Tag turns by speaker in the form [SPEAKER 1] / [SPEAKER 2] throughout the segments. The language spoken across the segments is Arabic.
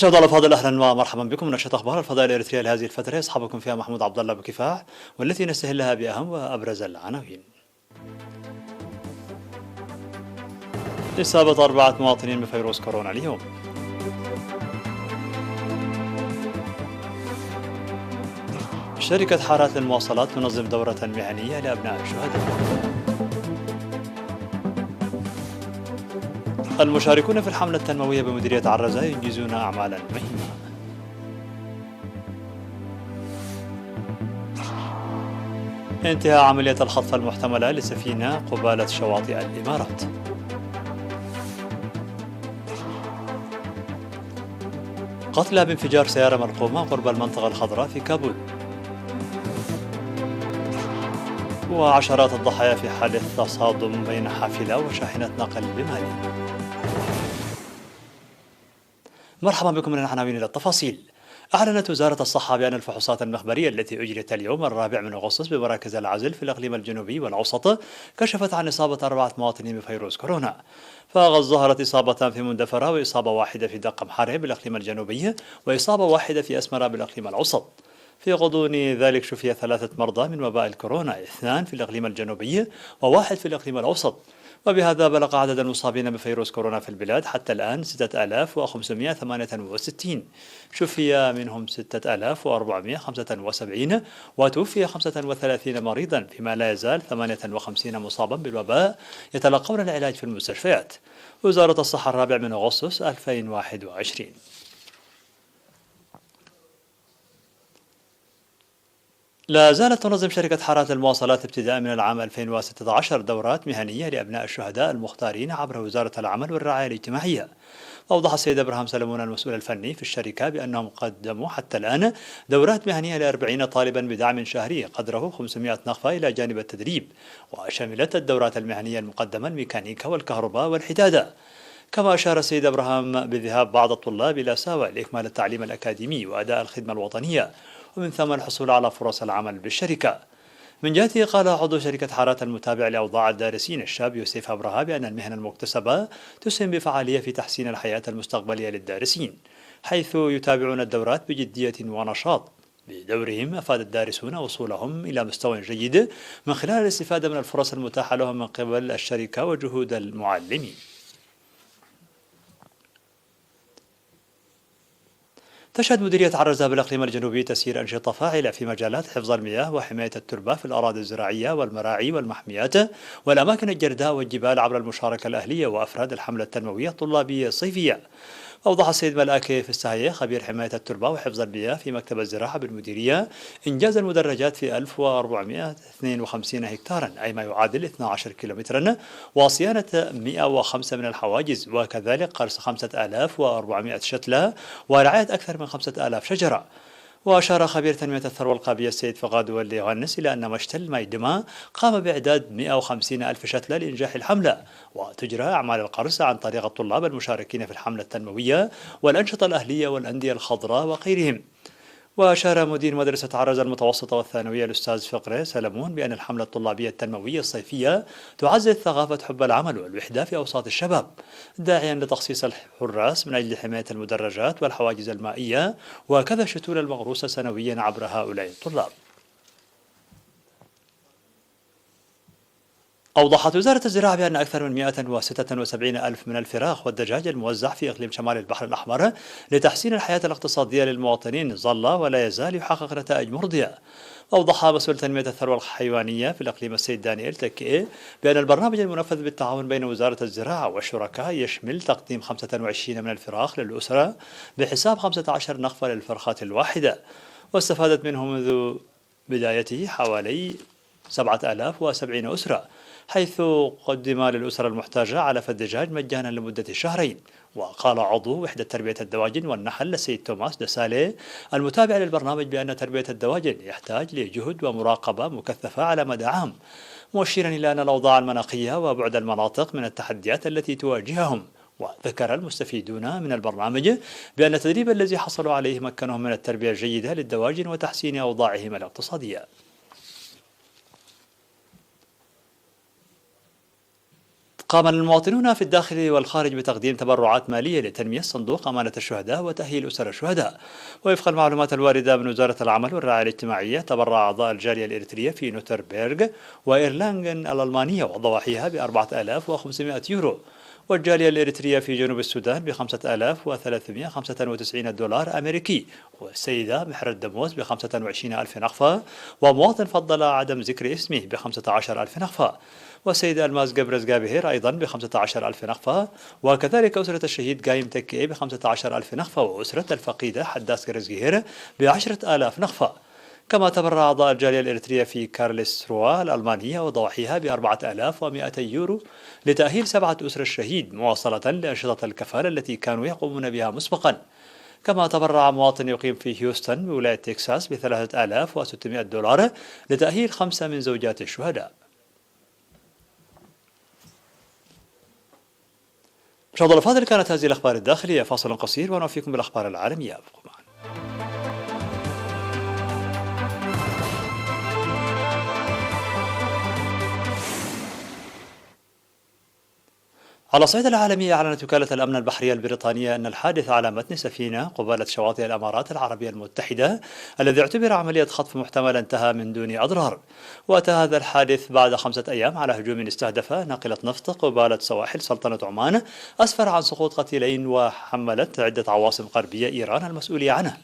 [SPEAKER 1] مشاهدينا الأفاضل، أهلا ومرحبا بكم. نشرة أخبار الفضاء الإريترية لهذه الفترة يصحبكم فيها محمود عبد الله بكفاح، والتي نستهلها بأهم وأبرز العناوين. إصابة 4 مواطنين بفيروس كورونا اليوم. شركة حارات للمواصلات تنظم دورة مهنية لأبناء الشهداء. المشاركون في الحملة التنموية بمديرية عرزة ينجزون أعمالا مهمة. انتهاء عملية الخطف المحتملة لسفينة قبالة شواطئ الإمارات. قتلى بانفجار سيارة مرقومة قرب المنطقة الخضراء في كابول. وعشرات الضحايا في حادث تصادم بين حافلة وشاحنة نقل بمالي. مرحبا بكم من العناوين إلى التفاصيل. أعلنت وزارة الصحة بأن الفحوصات المخبرية التي أجريت اليوم 4 أغسطس بمراكز العزل في الإقليم الجنوبي والأوسط كشفت عن إصابة 4 مواطنين بفيروس كورونا، فقد ظهرت إصابة في مندفرة، وإصابة واحدة في دقم حاره بالإقليم الجنوبي، وإصابة واحدة في أسمرة بالإقليم الأوسط. في غضون ذلك شفي 3 مرضى من وباء الكورونا، 2 في الإقليم الجنوبي وواحد في الإقليم الأوسط. وبهذا بلغ عدد المصابين بفيروس كورونا في البلاد حتى الآن 6568. شفي منهم 6475، وتوفي 35 مريضا، فيما لا يزال 58 مصابا بالوباء يتلقون العلاج في المستشفيات. وزارة الصحة 4 أغسطس 2021. لا زالت تنظم شركة حارات المواصلات ابتداء من العام 2016 دورات مهنية لأبناء الشهداء المختارين عبر وزارة العمل والرعاية الاجتماعية. أوضح السيد إبراهيم سلمون المسؤول الفني في الشركة بأنهم قدموا حتى الآن دورات مهنية ل40 طالبا بدعم شهري قدره 500 نقفة إلى جانب التدريب، وشملت الدورات المهنية المقدمة الميكانيكا والكهرباء والحدادة. كما أشار السيد إبراهيم بذهاب بعض الطلاب إلى ساوى لإكمال التعليم الأكاديمي وأداء الخدمة الوطنية، ومن ثم الحصول على فرص العمل بالشركة. من جهته قال عضو شركة حارات المتابع لأوضاع الدارسين الشاب يوسف أبرهة بأن المهنة المكتسبة تسهم بفعالية في تحسين الحياة المستقبلية للدارسين، حيث يتابعون الدورات بجدية ونشاط. بدورهم أفاد الدارسون وصولهم إلى مستوى جيد من خلال الاستفادة من الفرص المتاحة لهم من قبل الشركة وجهود المعلمين. تشهد مديرية عرزة بالإقليم الجنوبي تسيير أنشطة فاعلة في مجالات حفظ المياه وحماية التربة في الأراضي الزراعية والمراعي والمحميات والأماكن الجرداء والجبال عبر المشاركة الأهلية وأفراد الحملة التنموية الطلابية الصيفية. أوضح السيد ملاكي في السهية خبير حماية التربة وحفظ المياه في مكتب الزراعة بالمديرية إنجاز المدرجات في 1452 هكتارا، أي ما يعادل 12 كيلومترا، وصيانة 105 من الحواجز، وكذلك قرص 5400 شتلة ورعاية أكثر من 5000 شجرة. وأشار خبير تنمية الثروة القابية السيد فقاد واللي يوهنس إلى أن مشتل مايدما قام بإعداد 150 ألف شتلة لإنجاح الحملة، وتجرى أعمال القرص عن طريق الطلاب المشاركين في الحملة التنموية والأنشطة الأهلية والأندية الخضراء وغيرهم. وأشار مدير مدرسة عرزة المتوسطة والثانوية الأستاذ فقري سلمون بأن الحملة الطلابية التنموية الصيفية تعزز ثقافة حب العمل والوحدة في أوساط الشباب، داعيا لتخصيص الحراس من أجل حماية المدرجات والحواجز المائية وكذا الشتول المغروسة سنويا عبر هؤلاء الطلاب. أوضحت وزارة الزراعة بأن أكثر من 176 ألف من الفراخ والدجاج الموزع في إقليم شمال البحر الأحمر لتحسين الحياة الاقتصادية للمواطنين ظل ولا يزال يحقق نتائج مرضية. أوضح مسؤول تنمية الثروة الحيوانية في الإقليم السيد دانيال تكي بأن البرنامج المنفذ بالتعاون بين وزارة الزراعة والشركاء يشمل تقديم 25 من الفراخ للأسرة بحساب 15 نقفة للفرخة الواحدة، واستفادت منه منذ بدايته حوالي 7070 أسرة، حيث قدم للأسرة المحتاجة علف الدجاج مجانا لمدة شهرين. وقال عضو وحدة تربية الدواجن والنحل السيد توماس دسالي المتابع للبرنامج بأن تربية الدواجن يحتاج لجهد ومراقبة مكثفة على مدى عام، مؤشرا إلى أن الأوضاع المناخية وبعد المناطق من التحديات التي تواجههم. وذكر المستفيدون من البرنامج بأن التدريب الذي حصلوا عليه مكنهم من التربية الجيدة للدواجن وتحسين أوضاعهم الاقتصادية. قام المواطنون في الداخل والخارج بتقديم تبرعات مالية لتنمية صندوق أمانة الشهداء وتأهيل أسر الشهداء. وفق المعلومات الواردة من وزارة العمل والرعاية الاجتماعية، تبرع أعضاء الجالية الإريترية في نوتربيرغ وإيرلانغن الألمانية وضواحيها ب4500 يورو، والجالية الإريترية في جنوب السودان ب5395 دولار أمريكي، والسيدة محر الدموز ب25 ألف نقفة، ومواطن فضل عدم ذكر اسمه ب15 ألف نقفة، والسيدة ألماس قبرز قابهير أيضا ب15 ألف نقفة، وكذلك أسرة الشهيد قايم تكي ب15 ألف نقفة، وأسرة الفقيدة حداس قرزقهير ب10 آلاف نقفة. كما تبرع أعضاء الجالية الإريترية في كارلسروا الألمانية وضواحيها ب4200 يورو لتأهيل 7 أسر الشهيد، مواصلة لأنشطة الكفالة التي كانوا يقومون بها مسبقا. كما تبرع مواطن يقيم في هيوستن بولاية تكساس ب3600 دولار لتأهيل 5 من زوجات الشهداء. مشاهدينا الأفاضل، كانت هذه الأخبار الداخلية. فاصل قصير ونوفيكم بالأخبار العالمية. ابقوا معنا. على الصعيد العالمي، أعلنت وكالة الأمن البحرية البريطانية أن الحادث على متن سفينة قبالة شواطئ الإمارات العربية المتحدة الذي اعتبر عملية خطف محتملة انتهى من دون أضرار. وأتى هذا الحادث بعد 5 أيام على هجوم استهدف ناقلة نفط قبالة سواحل سلطنة عمان، أسفر عن سقوط قتيلين وحملت عدة عواصم غربية إيران المسؤولية عنه.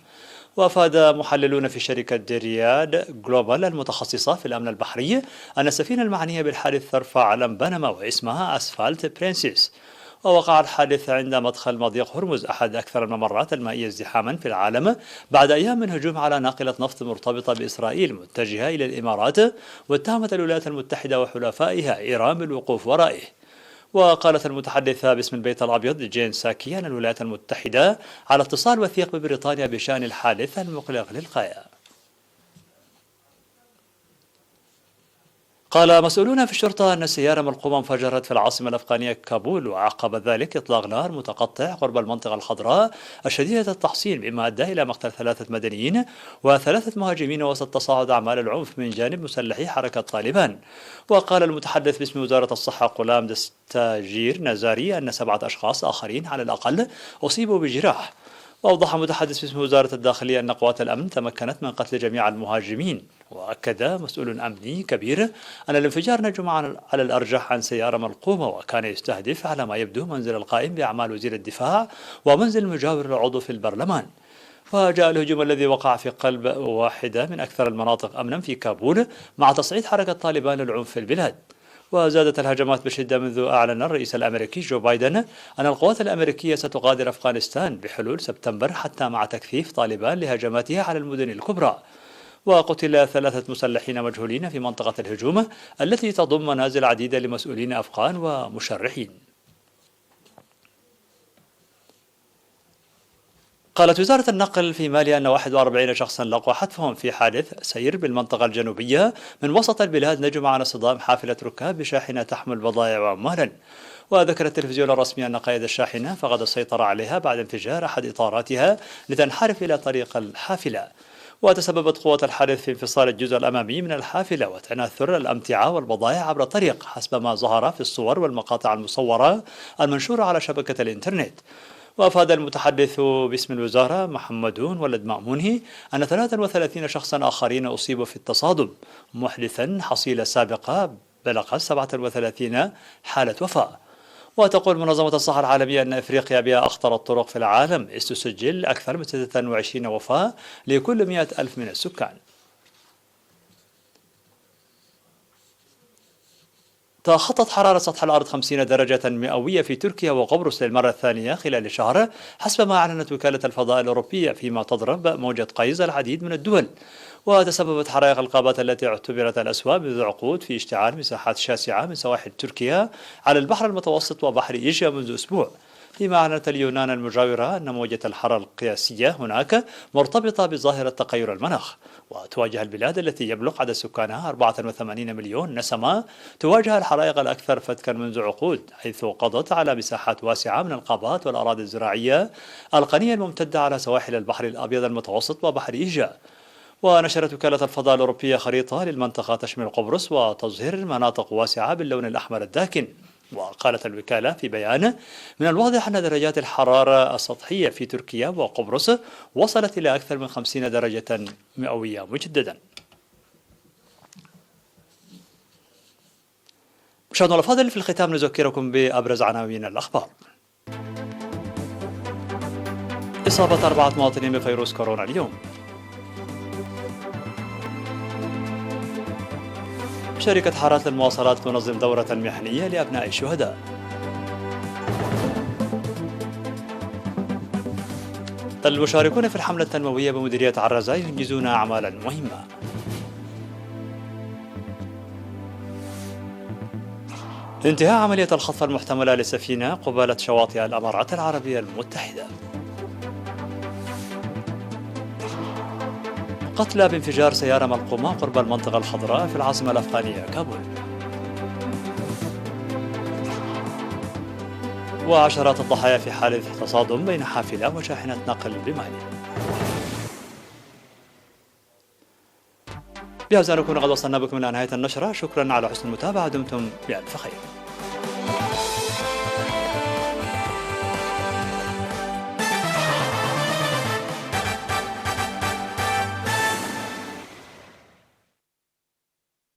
[SPEAKER 1] وأفاد محللون في شركة رياد جلوبال المتخصصة في الأمن البحري أن السفينة المعنية بالحادث ترفع علم بنما واسمها أسفالت برنسيس. ووقع الحادث عند مدخل مضيق هرمز، أحد أكثر الممرات المائية ازدحاما في العالم، بعد أيام من هجوم على ناقلة نفط مرتبطة بإسرائيل متجهة إلى الإمارات، واتهمت الولايات المتحدة وحلفائها إيران بالوقوف ورائه. وقالت المتحدثة باسم البيت الأبيض جين ساكي أن الولايات المتحدة على اتصال وثيق ببريطانيا بشأن الحادث المقلق للغاية. قال مسؤولون في الشرطة أن السيارة ملقومة انفجرت في العاصمة الأفغانية كابول، وعقب ذلك إطلاق نار متقطع قرب المنطقة الخضراء الشديدة التحصين، مما أدى إلى مقتل 3 مدنيين و3 مهاجمين وسط تصاعد أعمال العنف من جانب مسلحي حركة طالبان. وقال المتحدث باسم وزارة الصحة غلام دستاجير نزاري أن 7 أشخاص آخرين على الأقل أصيبوا بجراح. وأوضح متحدث باسم وزارة الداخلية أن قوات الأمن تمكنت من قتل جميع المهاجمين. وأكد مسؤول أمني كبير أن الانفجار نجم على الأرجح عن سيارة ملقومة، وكان يستهدف على ما يبدو منزل القائم بأعمال وزير الدفاع ومنزل المجاور العضو في البرلمان. وجاء الهجوم الذي وقع في قلب واحدة من أكثر المناطق أمنا في كابول مع تصعيد حركة طالبان للعنف في البلاد. وزادت الهجمات بشدة منذ أعلن الرئيس الأمريكي جو بايدن أن القوات الأمريكية ستغادر أفغانستان بحلول سبتمبر، حتى مع تكثيف طالبان لهجماتها على المدن الكبرى. وقتل 3 مسلحين مجهولين في منطقة الهجوم التي تضم منازل عديدة لمسؤولين أفغان ومشرحين. قالت وزارة النقل في مالي أن 41 شخصا لقوا حتفهم في حادث سير بالمنطقة الجنوبية من وسط البلاد نجم عن اصطدام حافلة ركاب بشاحنة تحمل بضائع وأموالا. وذكر التلفزيون الرسمي أن قائد الشاحنة فقد السيطرة عليها بعد انفجار أحد إطاراتها لتنحرف إلى طريق الحافلة. وتسببت قوة الحادث في انفصال الجزء الأمامي من الحافلة وتناثر الأمتعة والبضائع عبر الطريق، حسب ما ظهر في الصور والمقاطع المصورة المنشورة على شبكة الإنترنت. وأفاد المتحدث باسم الوزارة محمدون ولد مأمونه أن 33 شخصا آخرين أصيبوا في التصادم، محدثا حصيلة سابقة بلغت 37 حالة وفاة. وتقول منظمة الصحة العالمية أن إفريقيا بها أخطر الطرق في العالم، إذ تسجل أكثر من 26 وفاة لكل 100 ألف من السكان. تخطت حرارة سطح الأرض 50 درجة مئوية في تركيا وقبرص للمرة الثانية خلال شهر، حسب ما أعلنت وكالة الفضاء الأوروبية، فيما تضرب موجة قيز العديد من الدول. وتسببت حرائق الغابات التي اعتبرت الأسوأ منذ عقود في اشتعال مساحات شاسعة من سواحل تركيا على البحر المتوسط وبحر إيجيا منذ أسبوع، فيما أعلنت اليونان المجاورة أن موجة الحرارة القياسية هناك مرتبطة بظاهرة تغير المناخ. وتواجه البلاد التي يبلغ عدد سكانها 84 مليون نسمة تواجه الحرائق الأكثر فتكا منذ عقود، حيث قضت على مساحات واسعة من الغابات والأراضي الزراعية الغنية الممتدة على سواحل البحر الأبيض المتوسط وبحر إيجا. ونشرت وكالة الفضاء الأوروبية خريطة للمنطقة تشمل قبرص وتظهر مناطق واسعة باللون الأحمر الداكن، وقالت الوكالة في بيان: من الواضح أن درجات الحرارة السطحية في تركيا وقبرص وصلت إلى أكثر من 50 درجة مئوية مجددا. مشاهدينا الأفاضل، في الختام نذكركم بأبرز عناوين الأخبار. إصابة 4 مواطنين بفيروس كورونا اليوم. شركة حارات للمواصلات تنظم دورة محنية لأبناء الشهداء. المشاركون في الحملة التنموية بمديرية عرزة ينجزون أعمالا مهمة. انتهاء عملية الخطف المحتملة لسفينة قبالة شواطئ الإمارات العربية المتحدة. قتلى بانفجار سيارة ملقومة قرب المنطقة الخضراء في العاصمة الأفغانية كابول. وعشرات الضحايا في حادث تصادم بين حافلة وشاحنة نقل بمالي. بهذا نكون قد وصلنا بكم إلى نهاية النشرة. شكرا على حسن المتابعة، دمتم بألف خير.